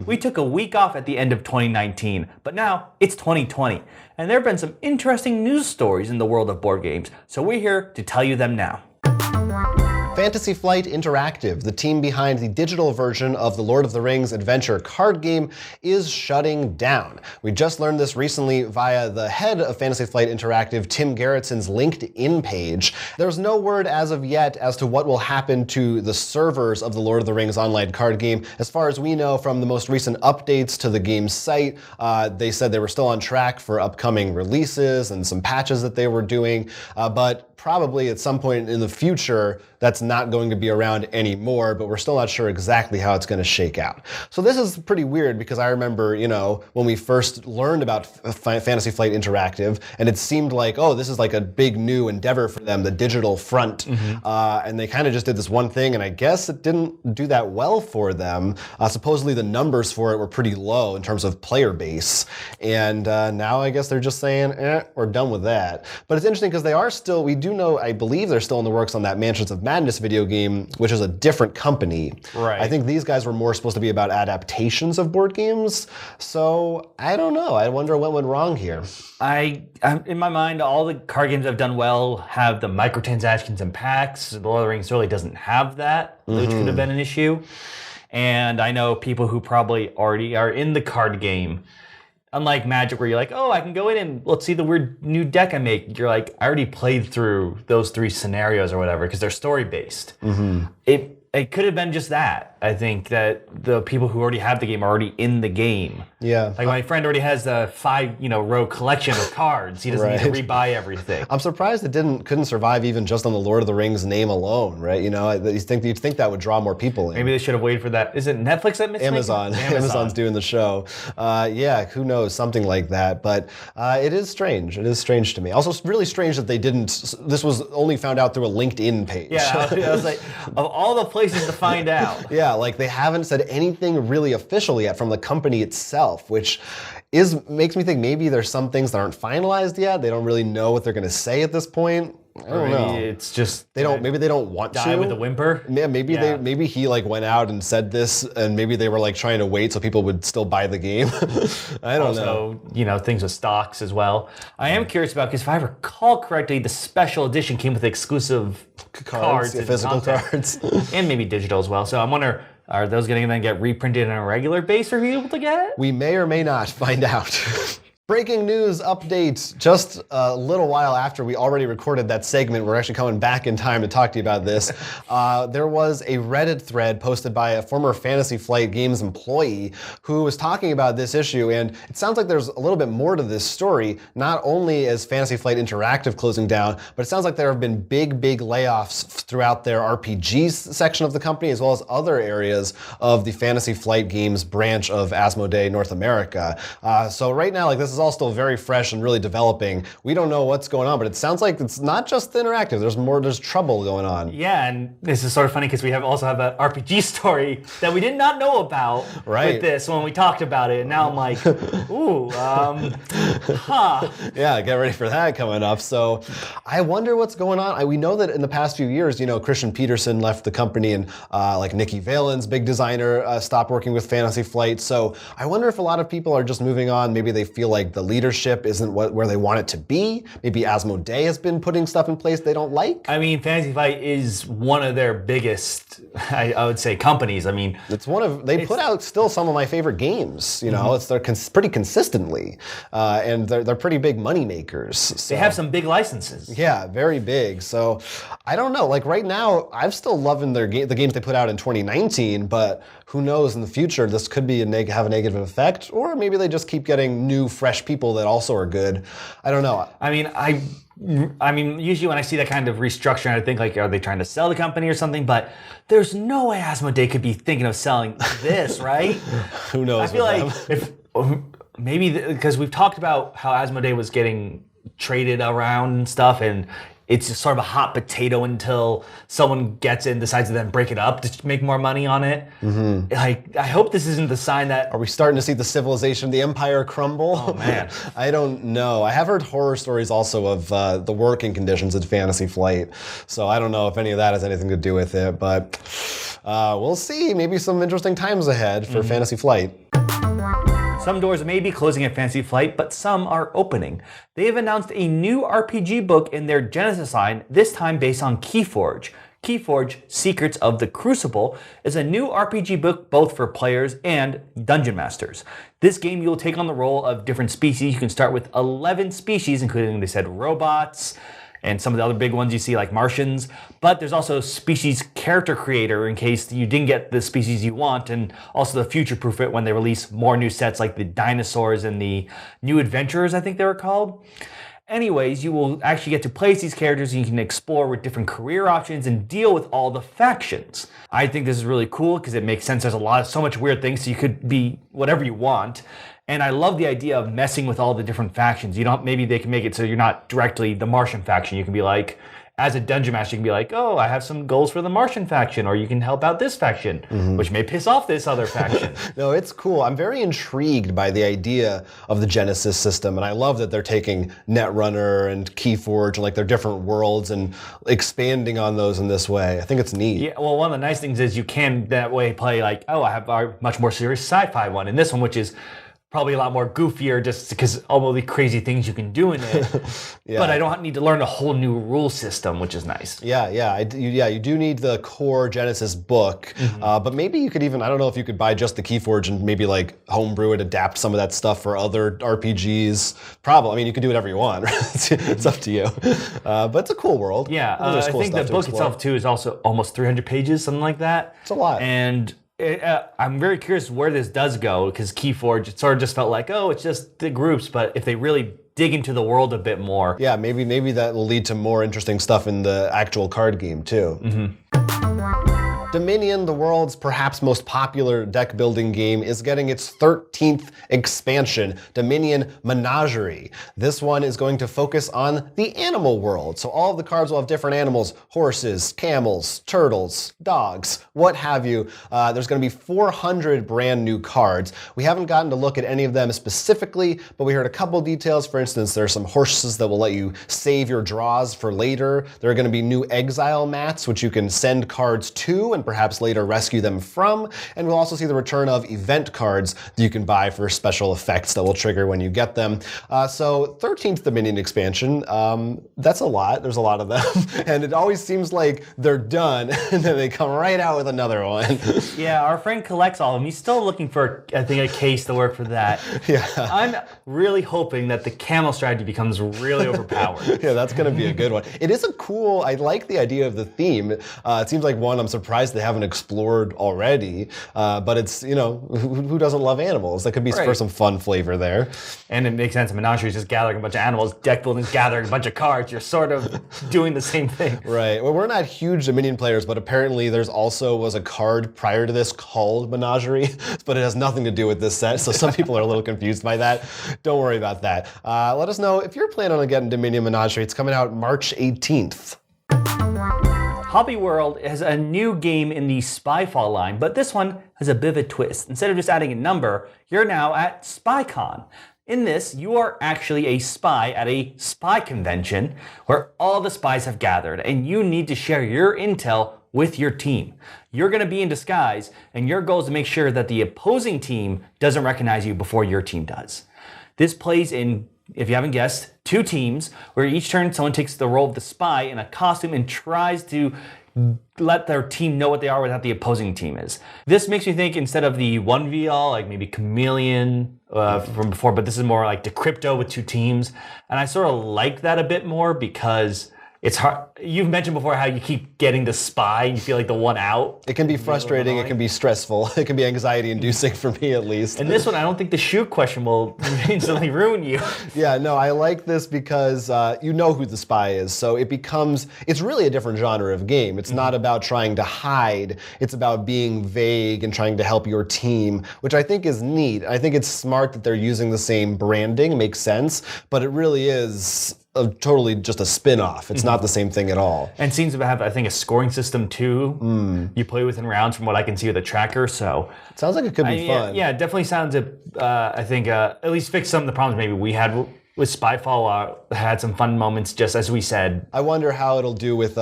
We took a week off at the end of 2019, but now it's 2020, and there have been some interesting news stories in the world of board games, so we're here to tell you them now. Fantasy Flight Interactive, the team behind the digital version of the Lord of the Rings adventure card game, is shutting down. We just learned this recently via the head of Fantasy Flight Interactive, Tim Gerritson's LinkedIn page. There's no word as of yet as to what will happen to the servers of the Lord of the Rings online card game. As far as we know from the most recent updates to the game's site, they said they were still on track for upcoming releases and some patches that they were doing, but probably at some point in the future, that's not going to be around anymore, but we're still not sure exactly how it's going to shake out. So this is pretty weird because I remember, when we first learned about Fantasy Flight Interactive, and it seemed like, oh, this is like a big new endeavor for them, the digital front. And they kind of just did this one thing, and I guess it didn't do that well for them. Supposedly the numbers for it were pretty low in terms of player base. And now I guess they're just saying, we're done with that. But it's interesting because they are still, we do know, I believe they're still in the works on that Mansions of Madness video game, which is a different company. Right. I think these guys were more supposed to be about adaptations of board games. So I don't know. I wonder what went wrong here. In my mind, all the card games I've done well have the microtransactions and packs. The Lord of the Rings really doesn't have that, which could have been an issue. And I know people who probably already are in the card game. Unlike Magic, where you're like, oh, I can go in and let's see the weird new deck I make. You're like, I already played through those 3 scenarios or whatever because they're story-based. It could have been just that. I think that the people who already have the game are already in the game. Yeah. Like my friend already has a 5-row collection of cards. He doesn't need to rebuy everything. I'm surprised it couldn't survive even just on the Lord of the Rings name alone, right? You'd think that would draw more people in. Maybe they should have waited for that. Is it Netflix that missed Amazon. Amazon's doing the show. Who knows? Something like that. But it is strange. It is strange to me. Also, it's really strange that they didn't. This was only found out through a LinkedIn page. Yeah, I was like, of all the places to find out. Yeah, like they haven't said anything really official yet from the company itself, which makes me think maybe there's some things that aren't finalized yet. They don't really know what they're going to say at this point. I don't know. It's just maybe they don't want die to. with a whimper. Yeah, maybe he went out and said this, and maybe they were trying to wait so people would still buy the game. I don't know. Also, things with stocks as well. I am curious about, because if I recall correctly, the special edition came with exclusive cards, physical cards, and maybe digital as well. So I'm wondering, are those going to then get reprinted on a regular base for people to get? We may or may not find out. Breaking news update. Just a little while after we already recorded that segment, we're actually coming back in time to talk to you about this. There was a Reddit thread posted by a former Fantasy Flight Games employee who was talking about this issue, and it sounds like there's a little bit more to this story. Not only is Fantasy Flight Interactive closing down, but it sounds like there have been big layoffs throughout their RPGs section of the company, as well as other areas of the Fantasy Flight Games branch of Asmodee North America. So right now, this is all still very fresh and really developing. We don't know what's going on, but it sounds like it's not just interactive. There's trouble going on. Yeah, and this is sort of funny because we also have an RPG story that we did not know about with this when we talked about it. And now I'm like, ooh, Yeah, get ready for that coming up. So I wonder what's going on. We know that in the past few years, Christian Peterson left the company, and Nikki Valen's big designer stopped working with Fantasy Flight. So I wonder if a lot of people are just moving on. Maybe they feel like the leadership isn't where they want it to be. Maybe Asmodee has been putting stuff in place they don't like. I mean, Fantasy Flight is one of their biggest, I would say, companies. I mean, they put out still some of my favorite games. They're pretty consistently, and they're pretty big money makers. So. They have some big licenses. Yeah, very big. So I don't know. Right now, I'm still loving the games they put out in 2019, but who knows in the future, this could be have a negative effect, or maybe they just keep getting new, fresh people that also are good. I don't know. I mean, usually when I see that kind of restructuring, I think are they trying to sell the company or something? But there's no way Asmodee could be thinking of selling this, right? Who knows? I feel like maybe because we've talked about how Asmodee was getting traded around and stuff, and it's just sort of a hot potato until someone gets it and decides to then break it up to make more money on it. Like, I hope this isn't the sign that... Are we starting to see the civilization, the empire crumble? Oh, man. I don't know. I have heard horror stories also of the working conditions at Fantasy Flight, so I don't know if any of that has anything to do with it, but we'll see. Maybe some interesting times ahead for Fantasy Flight. Some doors may be closing at Fantasy Flight, but some are opening. They have announced a new RPG book in their Genesys line, this time based on KeyForge. KeyForge Secrets of the Crucible is a new RPG book both for players and dungeon masters. This game, you'll take on the role of different species. You can start with 11 species, including, they said, robots, and some of the other big ones you see like Martians, but there's also species character creator in case you didn't get the species you want, and also the future-proof it when they release more new sets like the dinosaurs and the new adventurers, I think they were called. Anyways, you will actually get to place these characters and you can explore with different career options and deal with all the factions. I think this is really cool because it makes sense. There's so much weird things, so you could be whatever you want. And I love the idea of messing with all the different factions. Maybe they can make it so you're not directly the Martian faction. You can be like, as a dungeon master, you can be like, oh, I have some goals for the Martian faction, or you can help out this faction, which may piss off this other faction. No, it's cool. I'm very intrigued by the idea of the Genesys system, and I love that they're taking Netrunner and KeyForge and like their different worlds and expanding on those in this way. I think it's neat. Yeah, well, one of the nice things is you can that way play like, oh, I have a much more serious sci-fi one, and this one, which is probably a lot more goofier just because all the crazy things you can do in it. Yeah. But I don't need to learn a whole new rule system, which is nice. You do need the core Genesys book, but maybe you could even, I don't know if you could buy just the KeyForge and maybe like homebrew it, adapt some of that stuff for other RPGs. Probably, I mean, you can do whatever you want. It's up to you. But it's a cool world. Yeah, I think the book itself too is also almost 300 pages, something like that. It's a lot. And I'm very curious where this does go, because KeyForge, it sort of just felt like, oh, it's just the groups, but if they really dig into the world a bit more. Yeah, maybe that will lead to more interesting stuff in the actual card game too. Dominion, the world's perhaps most popular deck building game, is getting its 13th expansion, Dominion Menagerie. This one is going to focus on the animal world. So all of the cards will have different animals: horses, camels, turtles, dogs, what have you. There's going to be 400 brand new cards. We haven't gotten to look at any of them specifically, but we heard a couple details. For instance, there's some horses that will let you save your draws for later. There are going to be new exile mats, which you can send cards to and perhaps later rescue them from. And we'll also see the return of event cards that you can buy for special effects that will trigger when you get them. So 13th Dominion expansion, that's a lot. There's a lot of them. And it always seems like they're done and then they come right out with another one. Yeah, our friend collects all of them. He's still looking for, I think, a case to work for that. Yeah. I'm really hoping that the camel strategy becomes really overpowered. Yeah, that's going to be a good one. It is I like the idea of the theme. It seems like one I'm surprised they haven't explored already, but it's, who doesn't love animals? That could be for some fun flavor there. And it makes sense. Menagerie is just gathering a bunch of animals. Deck building is gathering a bunch of cards. You're sort of doing the same thing. Right. Well, we're not huge Dominion players, but apparently there's also was a card prior to this called Menagerie, but it has nothing to do with this set, so some people are a little confused by that. Don't worry about that. Let us know if you're planning on getting Dominion Menagerie. It's coming out March 18th. Hobby World has a new game in the Spyfall line, but this one has a bit of a twist. Instead of just adding a number, you're now at SpyCon. In this, you are actually a spy at a spy convention where all the spies have gathered, and you need to share your intel with your team. You're going to be in disguise, and your goal is to make sure that the opposing team doesn't recognize you before your team does. This plays in, if you haven't guessed, 2 teams, where each turn someone takes the role of the spy in a costume and tries to let their team know what they are without the opposing team is. This makes me think, instead of the 1v all, like maybe Chameleon from before, but this is more like Decrypto with 2 teams. And I sort of like that a bit more because it's hard. You've mentioned before how you keep getting the spy and you feel like the one out. It can be frustrating, it can be stressful, it can be anxiety inducing for me at least. And this one, I don't think the shoot question will instantly ruin you. Yeah, no, I like this because you know who the spy is, so it's really a different genre of game. It's not about trying to hide, it's about being vague and trying to help your team, which I think is neat. I think it's smart that they're using the same branding, it makes sense, but it really is totally just a spin-off. It's not the same thing at all. And seems to have, I think, a scoring system too. You play within rounds from what I can see with a tracker, so... Sounds like it could be fun. Yeah, it definitely sounds, I think, at least fix some of the problems maybe we had with Spyfall. Had some fun moments, just as we said. I wonder how it'll do with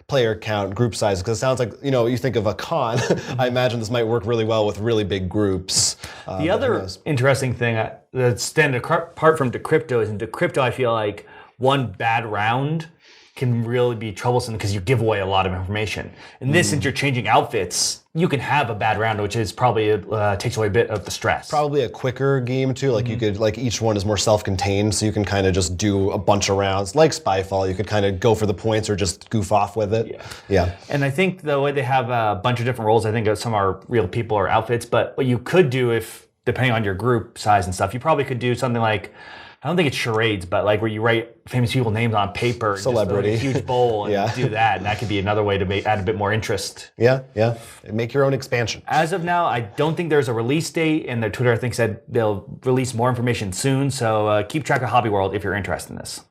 player count, group size, because it sounds like, you think of a con. I imagine this might work really well with really big groups. The other interesting thing that's standing apart from Decrypto is in Decrypto, I feel like one bad round can really be troublesome because you give away a lot of information. In this, since you're changing outfits, you can have a bad round, which is probably takes away a bit of the stress. Probably a quicker game too. Like you could, like each one is more self-contained, so you can kind of just do a bunch of rounds. Like Spyfall, you could kind of go for the points or just goof off with it. Yeah. And I think the way they have a bunch of different roles, I think some are real people or outfits. But what you could do, if depending on your group size and stuff, you probably could do something like, I don't think it's charades, but like where you write famous people names on paper, celebrity, just a huge bowl, and do that, and that could be another way to add a bit more interest. Yeah. Make your own expansion. As of now, I don't think there's a release date, and their Twitter I think said they'll release more information soon. So keep track of Hobby World if you're interested in this.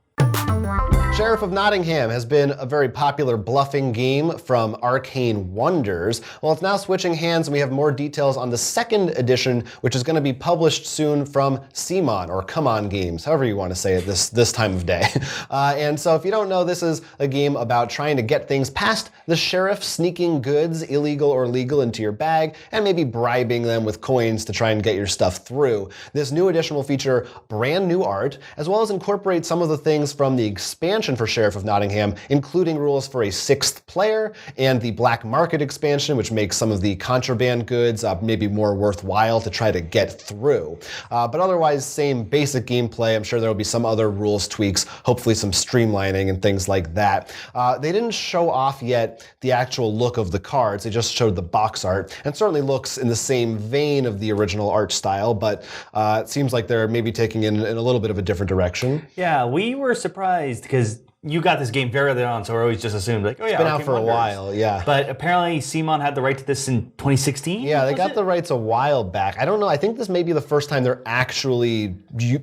Sheriff of Nottingham has been a very popular bluffing game from Arcane Wonders. Well, it's now switching hands, and we have more details on the second edition, which is going to be published soon from CMON, or Come On Games, however you want to say it this time of day. And so if you don't know, this is a game about trying to get things past the sheriff sneaking goods, illegal or legal, into your bag, and maybe bribing them with coins to try and get your stuff through. This new edition will feature brand new art, as well as incorporate some of the things from the expansion for Sheriff of Nottingham, including rules for a 6th player and the black market expansion, which makes some of the contraband goods maybe more worthwhile to try to get through. But otherwise, same basic gameplay. I'm sure there will be some other rules tweaks, hopefully some streamlining and things like that. They didn't show off yet the actual look of the cards. They just showed the box art, and certainly looks in the same vein of the original art style, but it seems like they're maybe taking it in a little bit of a different direction. Yeah, we were surprised because you got this game very early on, so we always just assumed like, oh yeah, it's been out for a while, yeah. But apparently CMON had the right to this in 2016. Yeah, they got the rights a while back. I don't know. I think this may be the first time they're actually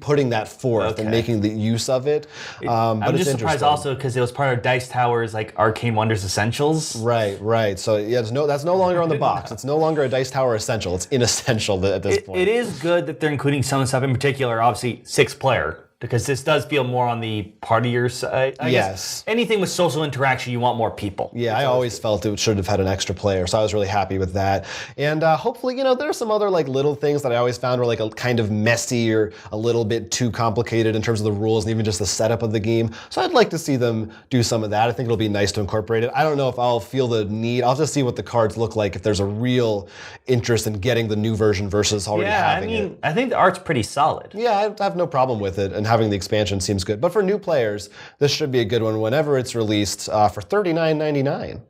putting that forth and making the use of it. But I'm just surprised also because it was part of Dice Tower's like Arcane Wonders Essentials. Right. So yeah, that's no longer on the box. It's no longer a Dice Tower essential. It's inessential at this point. It is good that they're including some stuff, in particular, obviously 6th player. Because this does feel more on the partier side. I guess anything with social interaction, you want more people. Yeah, I always felt it should have had an extra player, so I was really happy with that. And hopefully, there are some other like little things that I always found were like a kind of messy or a little bit too complicated in terms of the rules and even just the setup of the game. So I'd like to see them do some of that. I think it'll be nice to incorporate it. I don't know if I'll feel the need. I'll just see what the cards look like if there's a real interest in getting the new version versus already having it. I think the art's pretty solid. Yeah, I have no problem with it, and having the expansion seems good. But for new players, this should be a good one whenever it's released for $39.99.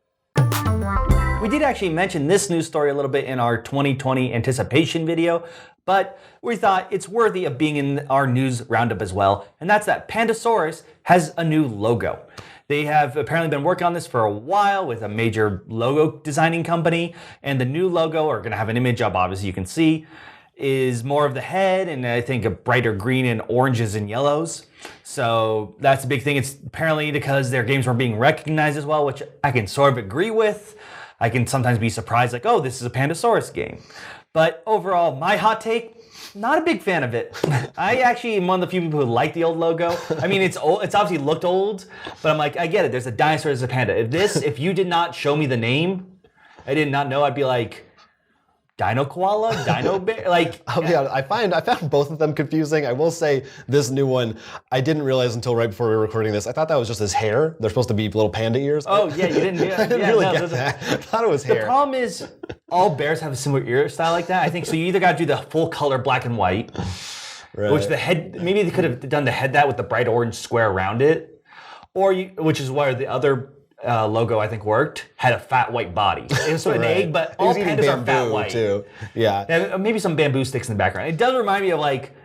We did actually mention this news story a little bit in our 2020 anticipation video, but we thought it's worthy of being in our news roundup as well, and that's that Pandasaurus has a new logo. They have apparently been working on this for a while with a major logo designing company, and the new logo, are going to have an image up, obviously you can see, is more of the head, and I think a brighter green and oranges and yellows. So that's a big thing. It's apparently because their games weren't being recognized as well, which I can sort of agree with. I can sometimes be surprised, like, oh, this is a Pandasaurus game. But overall, my hot take, not a big fan of it. I actually am one of the few people who like the old logo. I mean, it's old. It's obviously looked old, but I'm like, I get it. There's a dinosaur, there's a panda. If you did not show me the name, I did not know, I'd be like, Dino koala, dino bear, like. I'll be honest, I found both of them confusing. I will say this new one, I didn't realize until right before we were recording this. I thought that was just his hair. They're supposed to be little panda ears. Oh yeah, you didn't. Yeah, I didn't really get that. I thought it was hair. The problem is, all bears have a similar ear style like that. I think so. You either got to do the full color black and white, which the head maybe they could have done the head that with the bright orange square around it, which is where the other. Logo I think worked, had a fat white body. It was an egg, but all pandas are fat white too. Yeah. And maybe some bamboo sticks in the background. It does remind me of like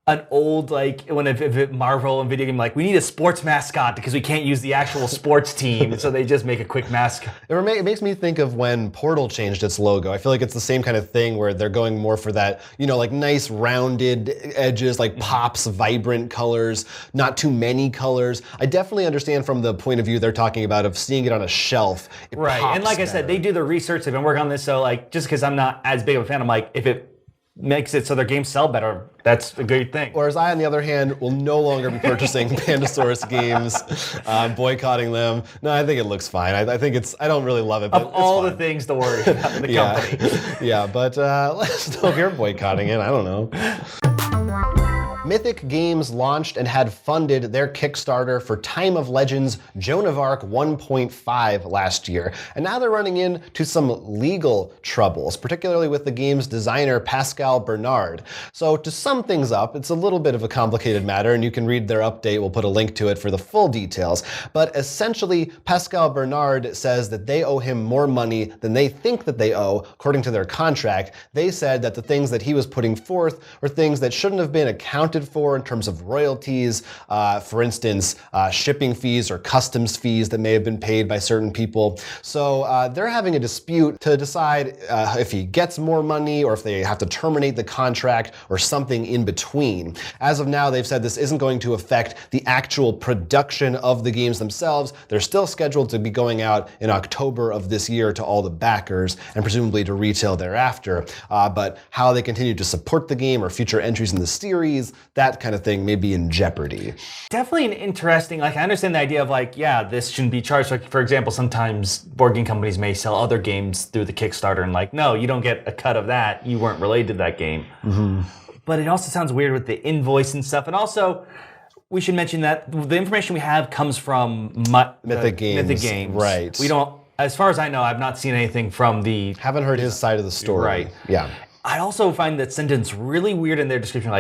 an old, like, if Marvel and video game, like, we need a sports mascot because we can't use the actual sports team, so they just make a quick mascot. It makes me think of when Portal changed its logo. I feel like it's the same kind of thing where they're going more for that, like nice rounded edges, like pops, vibrant colors, not too many colors. I definitely understand from the point of view they're talking about of seeing it on a shelf. Right, and like I said, they do the research, they've been working on this, so like, just because I'm not as big of a fan, I'm like, if it makes it so their games sell better, that's a good thing. Whereas I, on the other hand, will no longer be purchasing Pandasaurus games, boycotting them. No, I think it looks fine. I think I don't really love it, but of all it's the things to worry about in the company. Yeah, but let us know if you're boycotting it. I don't know. Mythic Games launched and had funded their Kickstarter for Time of Legends Joan of Arc 1.5 last year, and now they're running into some legal troubles, particularly with the game's designer Pascal Bernard. So to sum things up, it's a little bit of a complicated matter, and you can read their update. We'll put a link to it for the full details. But essentially, Pascal Bernard says that they owe him more money than they think that they owe, according to their contract. They said that the things that he was putting forth were things that shouldn't have been accounted for in terms of royalties, for instance, shipping fees or customs fees that may have been paid by certain people. So they're having a dispute to decide if he gets more money or if they have to terminate the contract or something in between. As of now, they've said this isn't going to affect the actual production of the games themselves. They're still scheduled to be going out in October of this year to all the backers and presumably to retail thereafter. But how they continue to support the game or future entries in the series, that kind of thing may be in jeopardy. Definitely an interesting, I understand the idea of this shouldn't be charged. Like, for example, sometimes board game companies may sell other games through the Kickstarter and no, you don't get a cut of that. You weren't related to that game. Mm-hmm. But it also sounds weird with the invoice and stuff. And also, we should mention that the information we have comes from Mythic Games. Mythic Games. Right. We don't, as far as I know, I've not seen anything from the... Haven't heard his side of the story. Right. Yeah. I also find that sentence really weird in their description.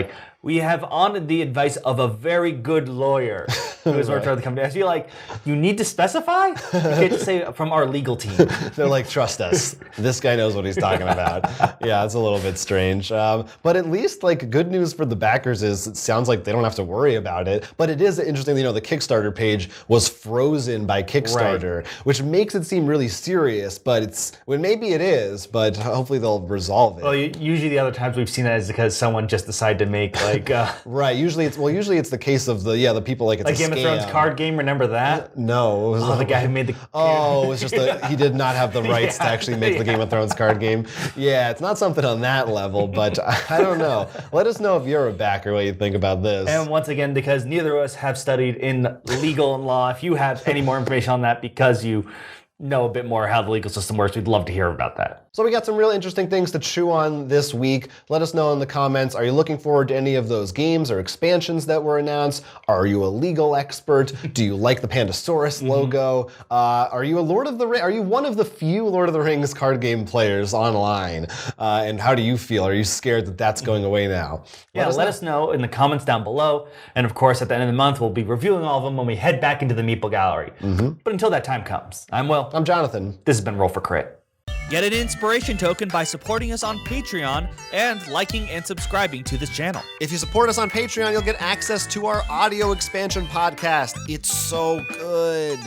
We have on the advice of a very good lawyer who has worked for the company. I feel like you need to specify. You can't just say from our legal team. They're like, trust us. This guy knows what he's talking about. Yeah, it's a little bit strange. But at least good news for the backers is it sounds like they don't have to worry about it. But it is interesting, the Kickstarter page was frozen by Kickstarter, right, which makes it seem really serious. But maybe it is, but hopefully they'll resolve it. Well, usually the other times we've seen that is because someone just decided to make right. Usually it's the case of the people it's like a Game of Thrones card game. Remember that? No. It was the guy who made the. Oh, it was just he did not have the rights to actually make the Game of Thrones card game. Yeah, it's not something on that level, but I don't know. Let us know if you're a backer what you think about this. And once again, because neither of us have studied in legal and law, if you have any more information on that because you know a bit more how the legal system works, we'd love to hear about that. So we got some real interesting things to chew on this week. Let us know in the comments. Are you looking forward to any of those games or expansions that were announced? Are you a legal expert? Do you like the Pandasaurus logo? Are you Are you one of the few Lord of the Rings card game players online? And how do you feel? Are you scared that that's going away now? Let us know in the comments down below. And of course, at the end of the month, we'll be reviewing all of them when we head back into the Meeple Gallery. But until that time comes, I'm Will. I'm Jonathan. This has been Roll for Crit. Get an inspiration token by supporting us on Patreon and liking and subscribing to this channel. If you support us on Patreon, you'll get access to our audio expansion podcast. It's so good.